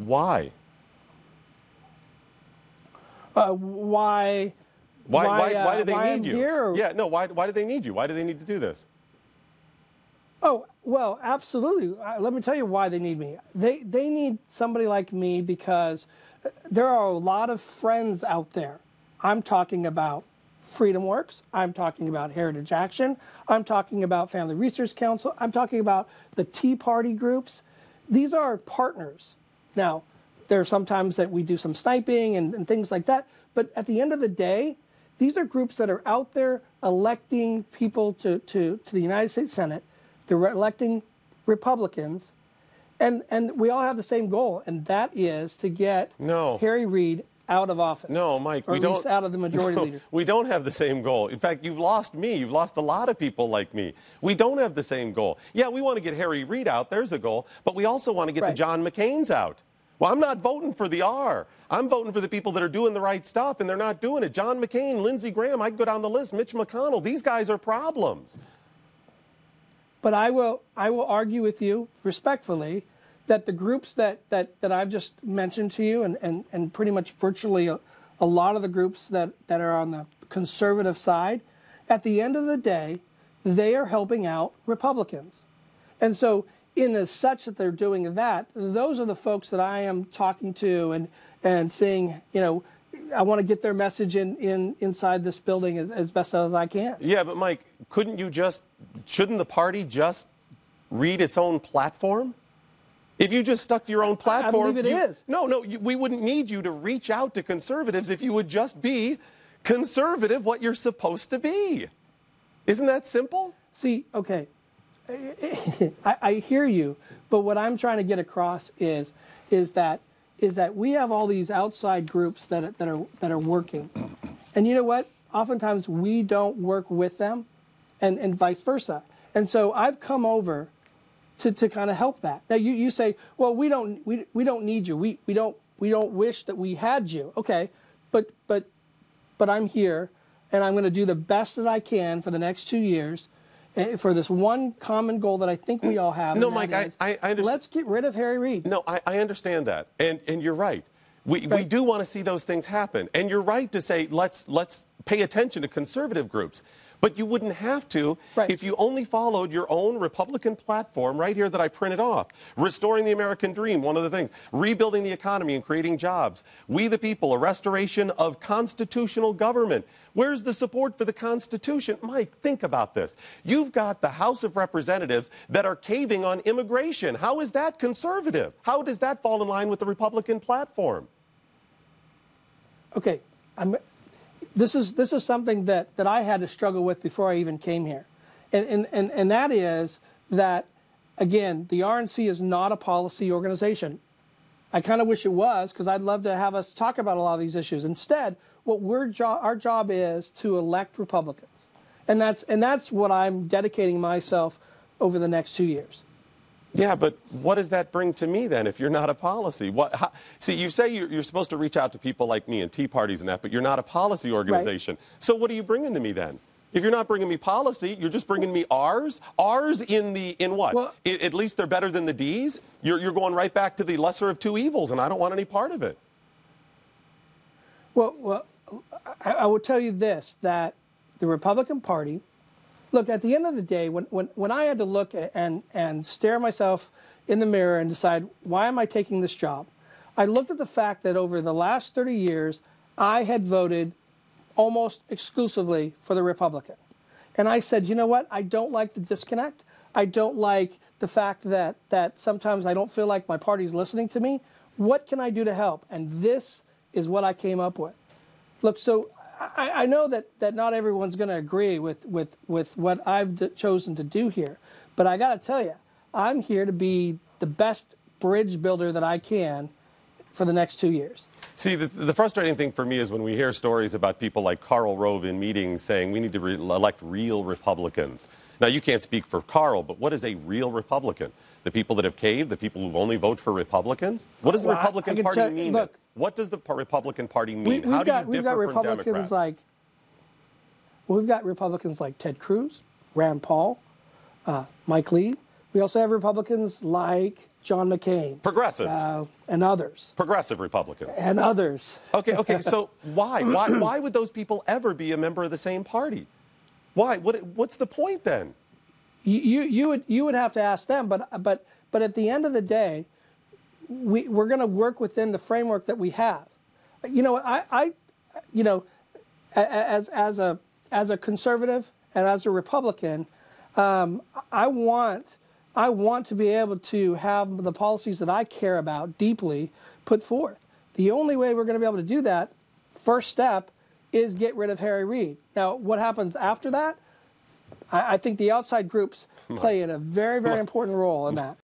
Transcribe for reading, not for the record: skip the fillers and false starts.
Why? Why do they need I'm you? Here? Yeah, no, why do they need you? Why do they need to do this? Oh, well, absolutely. Let me tell you why they need me. They need somebody like me because there are a lot of friends out there. I'm talking about FreedomWorks. I'm talking about Heritage Action. I'm talking about Family Research Council. I'm talking about the Tea Party groups. These are partners. Now, there are sometimes that we do some sniping and things like that. But at the end of the day, these are groups that are out there electing people to the United States Senate. They're electing Republicans. And we all have the same goal, and that is to get Harry Reid out of office. No, Mike, we don't. Or at least out of the majority leader. We don't have the same goal. In fact, you've lost me. You've lost a lot of people like me. We don't have the same goal. Yeah, we want to get Harry Reid out. There's a goal. But we also want to get the John McCains out. Well, I'm not voting for the R. I'm voting for the people that are doing the right stuff, and they're not doing it. John McCain, Lindsey Graham, I could go down the list, Mitch McConnell. These guys are problems. But I will argue with you respectfully that the groups that I've just mentioned to you and pretty much virtually a lot of the groups that are on the conservative side, at the end of the day, they are helping out Republicans. And so in as such that they're doing that, those are the folks that I am talking to and saying, you know, I want to get their message inside this building as best as I can. Yeah, but Mike, shouldn't the party just read its own platform? If you just stuck to your own platform, I believe it is. We wouldn't need you to reach out to conservatives if you would just be conservative, what you're supposed to be. Isn't that simple? See, okay, I hear you, but what I'm trying to get across is that we have all these outside groups that are working, and you know what? Oftentimes we don't work with them, and vice versa. And so I've come over to kind of help that. Now you say, well, we don't need you. We don't wish that we had you. Okay, but I'm here, and I'm going to do the best that I can for the next 2 years, for this one common goal that I think we all have. No, Mike, I understand. Let's get rid of Harry Reid. No, I understand that, and you're right. We do want to see those things happen, and you're right to say let's pay attention to conservative groups. But you wouldn't have to if you only followed your own Republican platform right here that I printed off. Restoring the American dream, one of the things. Rebuilding the economy and creating jobs. We the people, a restoration of constitutional government. Where's the support for the Constitution? Mike, think about this. You've got the House of Representatives that are caving on immigration. How is that conservative? How does that fall in line with the Republican platform? Okay, This is something that I had to struggle with before I even came here. And that is that, again, the RNC is not a policy organization. I kind of wish it was, because I'd love to have us talk about a lot of these issues. Instead, what our job is to elect Republicans. And that's what I'm dedicating myself over the next 2 years. Yeah, but what does that bring to me then if you're not a policy? See, you say you're supposed to reach out to people like me and Tea Parties and that, but you're not a policy organization. Right. So what are you bringing to me then? If you're not bringing me policy, you're just bringing me R's? R's in what? Well, at least they're better than the D's? You're going right back to the lesser of two evils, and I don't want any part of it. Well, I will tell you this, that the Republican Party, look, at the end of the day, when I had to look and stare myself in the mirror and decide, why am I taking this job? I looked at the fact that over the last 30 years, I had voted almost exclusively for the Republican. And I said, you know what? I don't like the disconnect. I don't like the fact that sometimes I don't feel like my party's listening to me. What can I do to help? And this is what I came up with. Look, so I know that not everyone's going to agree with what I've chosen to do here, but I got to tell you, I'm here to be the best bridge builder that I can for the next 2 years. See, the frustrating thing for me is when we hear stories about people like Karl Rove in meetings saying we need to elect real Republicans. Now, you can't speak for Karl, but what is a real Republican? The people that have caved? The people who only vote for Republicans? What does the Republican Party mean? Look, what does the Republican Party mean? How do you differ from Democrats? We've got Republicans like Ted Cruz, Rand Paul, Mike Lee. We also have Republicans like John McCain. Progressives. And others. Progressive Republicans. And others. Okay, so why would those people ever be a member of the same party? Why? What's the point then? You would have to ask them, but at the end of the day, we're going to work within the framework that we have. You know, as a conservative and as a Republican, I want to be able to have the policies that I care about deeply put forth. The only way we're going to be able to do that, first step, is get rid of Harry Reid. Now, what happens after that? I think the outside groups play in a very, very important role in that.